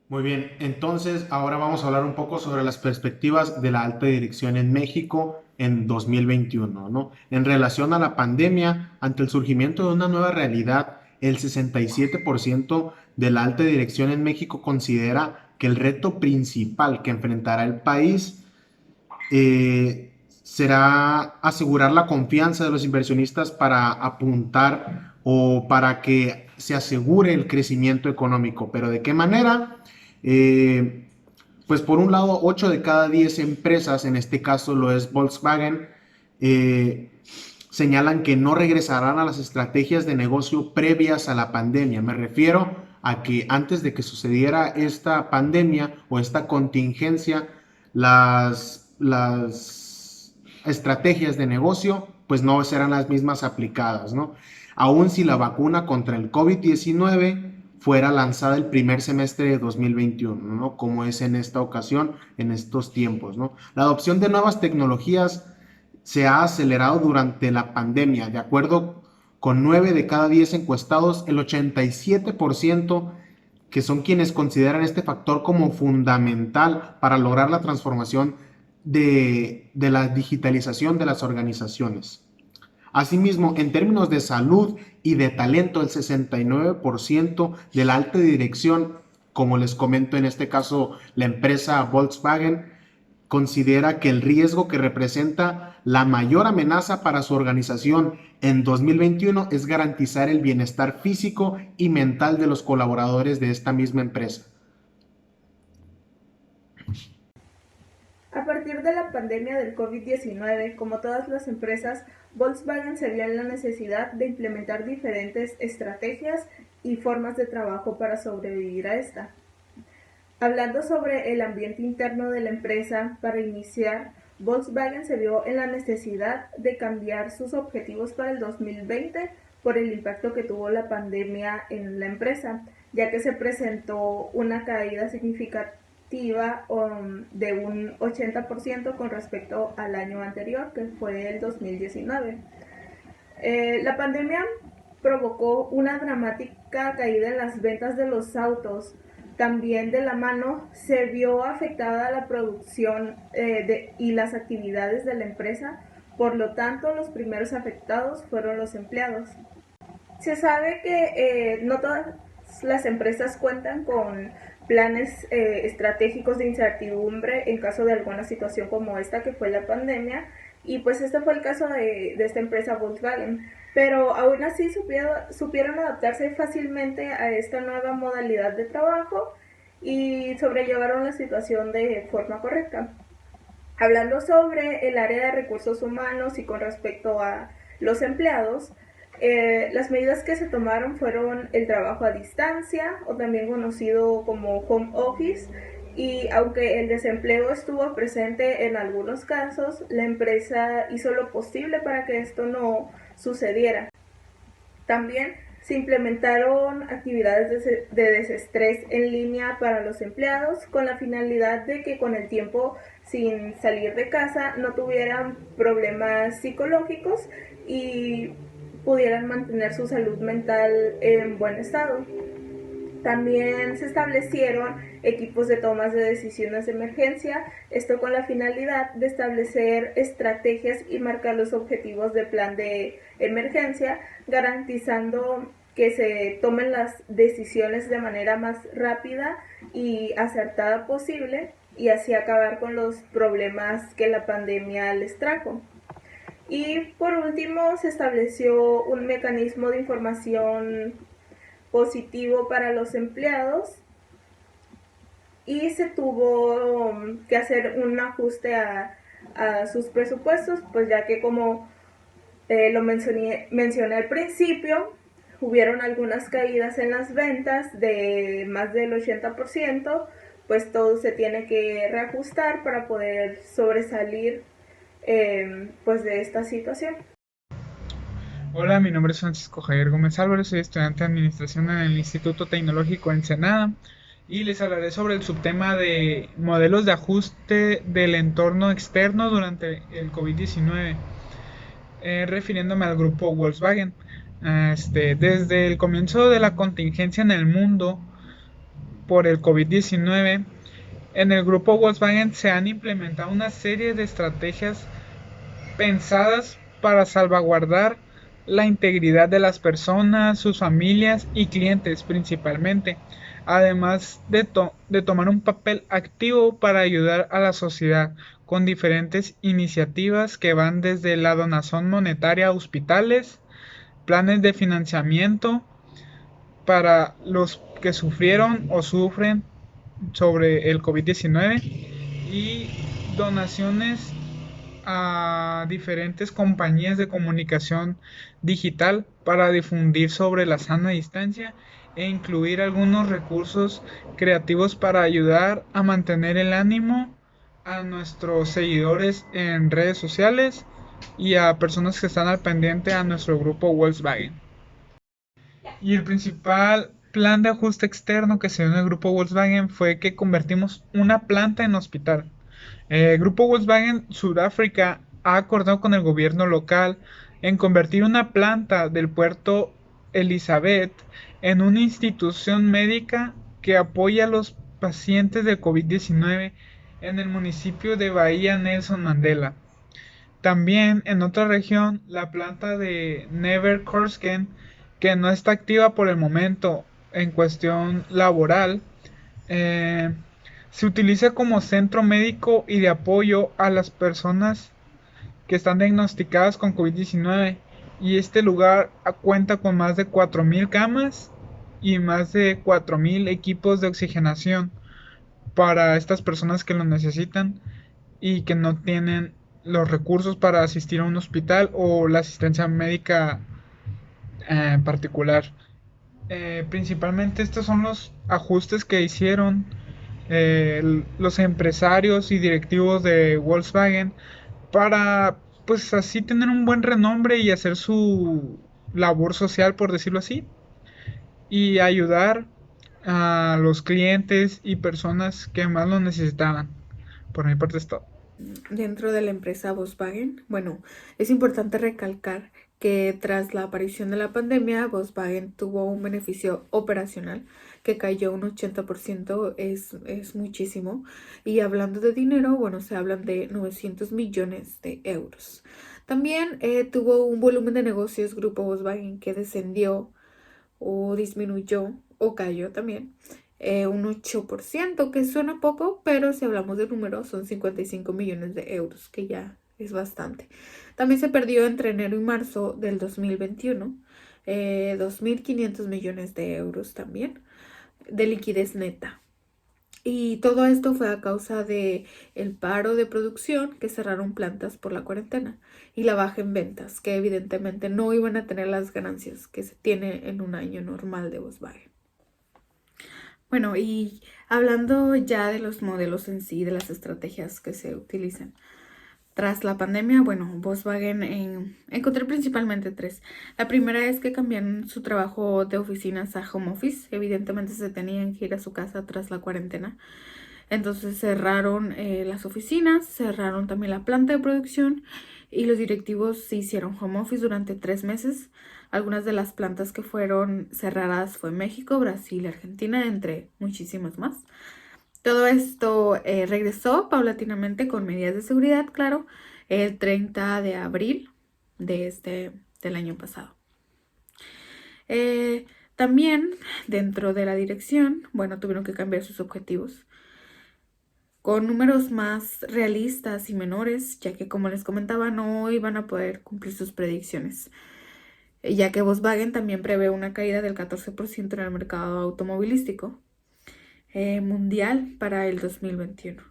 Muy bien, entonces ahora vamos a hablar un poco sobre las perspectivas de la alta dirección en México en 2021, ¿no? En relación a la pandemia, ante el surgimiento de una nueva realidad, el 67% de la alta dirección en México considera que el reto principal que enfrentará el país será asegurar la confianza de los inversionistas para apuntar o para que se asegure el crecimiento económico. Pero ¿de qué manera? Eh, pues por un lado, 8 de cada 10 empresas, en este caso lo es Volkswagen, eh, señalan que no regresarán a las estrategias de negocio previas a la pandemia. Me refiero a que antes de que sucediera esta pandemia o esta contingencia, las estrategias de negocio pues no serán las mismas aplicadas, ¿no? Aún si la vacuna contra el COVID-19 fuera lanzada el primer semestre de 2021, ¿no? Como es en esta ocasión, en estos tiempos, ¿no? La adopción de nuevas tecnologías se ha acelerado durante la pandemia. De acuerdo con 9 de cada 10 encuestados, el 87% que son quienes consideran este factor como fundamental para lograr la transformación de la digitalización de las organizaciones. Asimismo, en términos de salud y de talento, el 69% de la alta dirección, como les comento en este caso la empresa Volkswagen, considera que el riesgo que representa la mayor amenaza para su organización en 2021 es garantizar el bienestar físico y mental de los colaboradores de esta misma empresa. A partir de la pandemia del COVID-19, como todas las empresas, Volkswagen se vio en la necesidad de implementar diferentes estrategias y formas de trabajo para sobrevivir a esta. Hablando sobre el ambiente interno de la empresa, para iniciar, Volkswagen se vio en la necesidad de cambiar sus objetivos para el 2020 por el impacto que tuvo la pandemia en la empresa, ya que se presentó una caída significativa de un 80% con respecto al año anterior, que fue el 2019. La pandemia provocó una dramática caída en las ventas de los autos. También de la mano se vio afectada la producción y las actividades de la empresa. Por lo tanto, los primeros afectados fueron los empleados. Se sabe que no todas las empresas cuentan con planes estratégicos de incertidumbre en caso de alguna situación como esta que fue la pandemia, y pues este fue el caso de esta empresa Volkswagen, pero aún así supieron adaptarse fácilmente a esta nueva modalidad de trabajo y sobrellevaron la situación de forma correcta. Hablando sobre el área de recursos humanos y con respecto a los empleados, las medidas que se tomaron fueron el trabajo a distancia, o también conocido como home office, y aunque el desempleo estuvo presente en algunos casos, la empresa hizo lo posible para que esto no sucediera. También se implementaron actividades de desestrés en línea para los empleados con la finalidad de que con el tiempo sin salir de casa no tuvieran problemas psicológicos y pudieran mantener su salud mental en buen estado. También se establecieron equipos de tomas de decisiones de emergencia, esto con la finalidad de establecer estrategias y marcar los objetivos del plan de emergencia, garantizando que se tomen las decisiones de manera más rápida y acertada posible y así acabar con los problemas que la pandemia les trajo. Y por último, se estableció un mecanismo de información positivo para los empleados y se tuvo que hacer un ajuste a sus presupuestos, pues ya que como lo mencioné al principio, hubieron algunas caídas en las ventas de más del 80%, pues todo se tiene que reajustar para poder sobresalir pues de esta situación. Hola, mi nombre es Francisco Javier Gómez Álvarez, soy estudiante de Administración en el Instituto Tecnológico Ensenada y les hablaré sobre el subtema de modelos de ajuste del entorno externo durante el COVID-19, refiriéndome al grupo Volkswagen. Desde el comienzo de la contingencia en el mundo, por el COVID-19, en el grupo Volkswagen se han implementado una serie de estrategias pensadas para salvaguardar la integridad de las personas, sus familias y clientes principalmente, además de tomar un papel activo para ayudar a la sociedad con diferentes iniciativas que van desde la donación monetaria a hospitales, planes de financiamiento para los que sufrieron o sufren sobre el COVID-19 y donaciones a diferentes compañías de comunicación digital para difundir sobre la sana distancia e incluir algunos recursos creativos para ayudar a mantener el ánimo a nuestros seguidores en redes sociales y a personas que están al pendiente a nuestro grupo Volkswagen. Y el principal plan de ajuste externo que se dio en el grupo Volkswagen fue que convertimos una planta en hospital. El grupo Volkswagen Sudáfrica ha acordado con el gobierno local en convertir una planta del puerto Elizabeth en una institución médica que apoya a los pacientes de COVID-19 en el municipio de Bahía Nelson Mandela. También en otra región, la planta de Neverkorsken, que no está activa por el momento en cuestión laboral, eh, se utiliza como centro médico y de apoyo a las personas que están diagnosticadas con COVID-19 y este lugar cuenta con más de 4.000 camas y más de 4.000 equipos de oxigenación para estas personas que lo necesitan y que no tienen los recursos para asistir a un hospital o la asistencia médica particular. Principalmente estos son los ajustes que hicieron los empresarios y directivos de Volkswagen para pues así tener un buen renombre y hacer su labor social, por decirlo así, y ayudar a los clientes y personas que más lo necesitaban. Por mi parte es todo. Dentro de la empresa Volkswagen, bueno, es importante recalcar que tras la aparición de la pandemia, Volkswagen tuvo un beneficio operacional que cayó un 80%, es muchísimo. Y hablando de dinero, bueno, se hablan de 900 millones de euros. También tuvo un volumen de negocios Grupo Volkswagen que descendió o disminuyó o cayó también un 8%, que suena poco, pero si hablamos de números son 55 millones de euros, que ya es bastante. También se perdió entre enero y marzo del 2021 2.500 millones de euros también de liquidez neta. Y todo esto fue a causa de el paro de producción, que cerraron plantas por la cuarentena, y la baja en ventas, que evidentemente no iban a tener las ganancias que se tiene en un año normal de Volkswagen. Bueno, y hablando ya de los modelos en sí, de las estrategias que se utilizan. Tras la pandemia, bueno, Volkswagen encontré principalmente tres. La primera es que cambiaron su trabajo de oficinas a home office. Evidentemente se tenían que ir a su casa tras la cuarentena. Entonces cerraron las oficinas, cerraron también la planta de producción y los directivos se hicieron home office durante 3 meses. Algunas de las plantas que fueron cerradas fue México, Brasil y Argentina, entre muchísimas más. Todo esto regresó paulatinamente con medidas de seguridad, claro, el 30 de abril del año pasado. También dentro de la dirección, bueno, tuvieron que cambiar sus objetivos con números más realistas y menores, ya que como les comentaba no iban a poder cumplir sus predicciones, ya que Volkswagen también prevé una caída del 14% en el mercado automovilístico mundial para el 2021.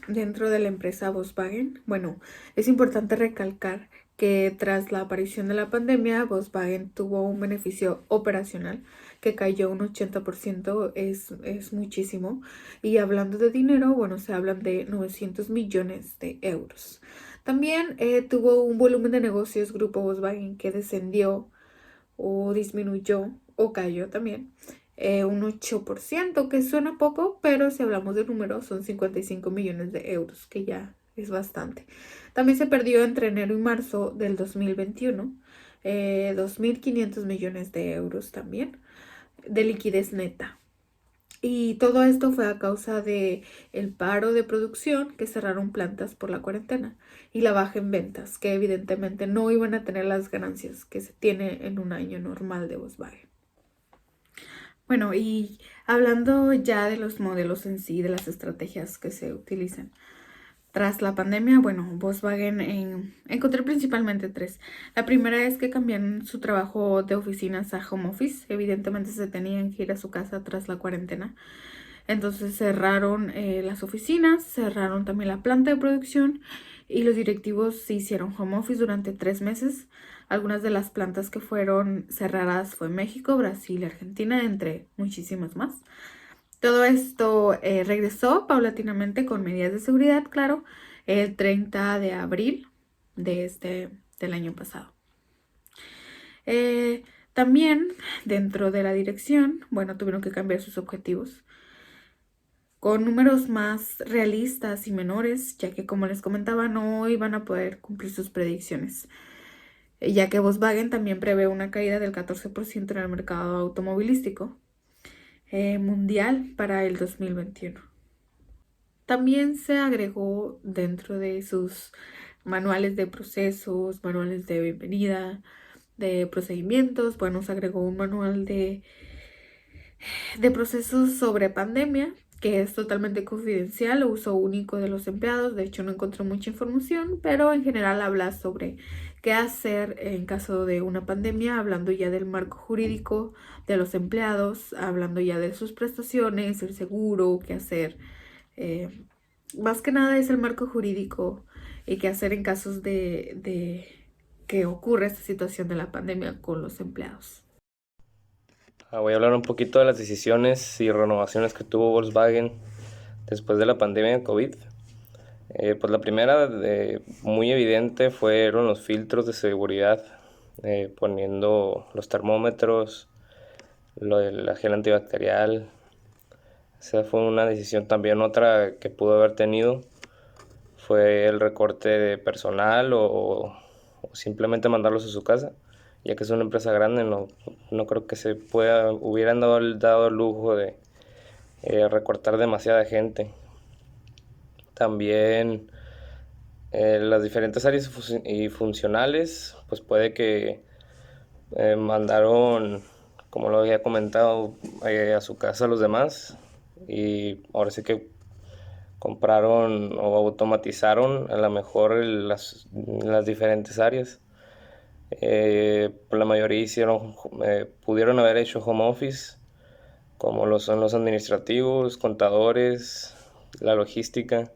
Dentro de la empresa Volkswagen, bueno, es importante recalcar que tras la aparición de la pandemia, Volkswagen tuvo un beneficio operacional que cayó un 80%, es muchísimo. Y hablando de dinero, bueno, se hablan de 900 millones de euros. También tuvo un volumen de negocios Grupo Volkswagen que descendió o disminuyó o cayó también un 8%, que suena poco, pero si hablamos de números son 55 millones de euros, que ya es bastante. También se perdió entre enero y marzo del 2021 2.500 millones de euros también de liquidez neta. Y todo esto fue a causa de el paro de producción, que cerraron plantas por la cuarentena, y la baja en ventas, que evidentemente no iban a tener las ganancias que se tiene en un año normal de Volkswagen. Bueno, y hablando ya de los modelos en sí, de las estrategias que se utilizan. Tras la pandemia, bueno, Volkswagen encontré principalmente tres. La primera es que cambiaron su trabajo de oficinas a home office. Evidentemente se tenían que ir a su casa tras la cuarentena. Entonces cerraron las oficinas, cerraron también la planta de producción y los directivos se hicieron home office durante 3 meses. Algunas de las plantas que fueron cerradas fue México, Brasil y Argentina, entre muchísimas más. Todo esto regresó paulatinamente con medidas de seguridad, claro, el 30 de abril del año pasado. Eh, También dentro de la dirección, bueno, tuvieron que cambiar sus objetivos con números más realistas y menores, ya que como les comentaba, no iban a poder cumplir sus predicciones, ya que Volkswagen también prevé una caída del 14% en el mercado automovilístico mundial para el 2021. También se agregó dentro de sus manuales de procesos, manuales de bienvenida, de procedimientos, bueno, se agregó un manual de procesos sobre pandemia, que es totalmente confidencial, uso único de los empleados. De hecho, no encontré mucha información, pero en general habla sobre qué hacer en caso de una pandemia, hablando ya del marco jurídico de los empleados, hablando ya de sus prestaciones, el seguro, qué hacer. Más que nada es el marco jurídico y qué hacer en casos de que ocurra esta situación de la pandemia con los empleados. Voy a hablar un poquito de las decisiones y renovaciones que tuvo Volkswagen después de la pandemia de COVID. Pues la primera, muy evidente, fueron los filtros de seguridad, poniendo los termómetros, la gel antibacterial. Esa fue una decisión. También otra que pudo haber tenido fue el recorte de personal o simplemente mandarlos a su casa, ya que es una empresa grande. No creo que hubieran dado el lujo de recortar demasiada gente. También las diferentes áreas y funcionales, pues puede que mandaron, como lo había comentado, a su casa a los demás, y ahora sí que compraron o automatizaron a lo mejor las diferentes áreas. La mayoría pudieron haber hecho home office, como lo son los administrativos, contadores, la logística,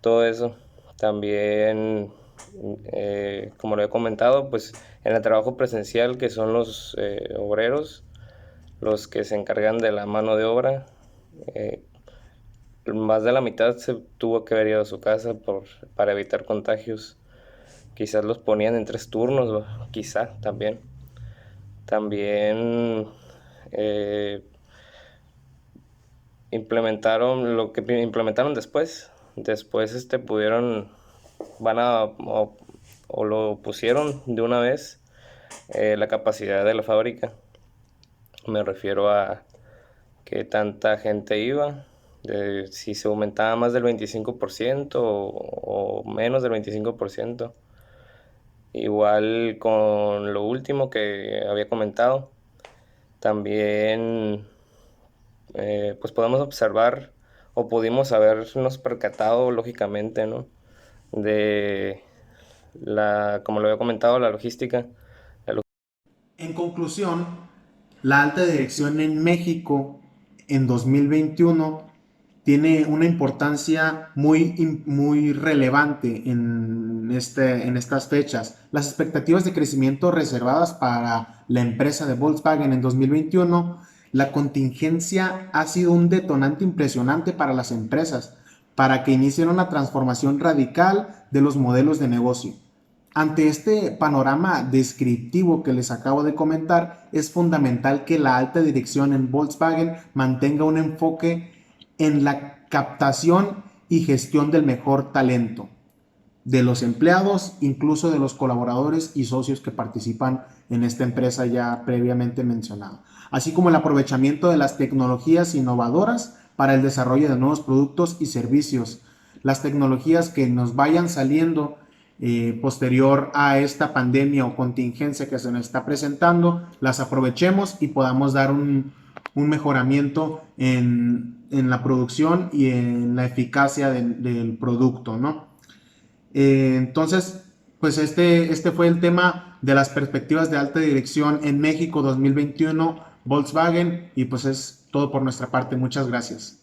todo eso. También, como lo he comentado, pues en el trabajo presencial, que son los obreros, los que se encargan de la mano de obra, más de la mitad se tuvo que haber ido a su casa para evitar contagios. Quizás los ponían en 3 turnos, quizá también. También implementaron lo que implementaron después. Después o lo pusieron de una vez, la capacidad de la fábrica. Me refiero a que tanta gente iba, si se aumentaba más del 25% o menos del 25%. Igual con lo último que había comentado, también pues podemos observar o pudimos habernos percatado lógicamente, ¿no?, de como lo había comentado, la logística. En conclusión, la alta dirección en México en 2021 tiene una importancia muy relevante en estas fechas. Las expectativas de crecimiento reservadas para la empresa de Volkswagen en 2021, la contingencia ha sido un detonante impresionante para las empresas, para que inicien una transformación radical de los modelos de negocio. Ante este panorama descriptivo que les acabo de comentar, es fundamental que la alta dirección en Volkswagen mantenga un enfoque en la captación y gestión del mejor talento. de los empleados, incluso de los colaboradores y socios que participan en esta empresa ya previamente mencionada, así como el aprovechamiento de las tecnologías innovadoras para el desarrollo de nuevos productos y servicios. Las tecnologías que nos vayan saliendo posterior a esta pandemia o contingencia que se nos está presentando, las aprovechemos y podamos dar un mejoramiento en la producción y en la eficacia del producto, ¿no? Entonces, pues este fue el tema de las perspectivas de alta dirección en México 2021, Volkswagen, y pues es todo por nuestra parte. Muchas gracias.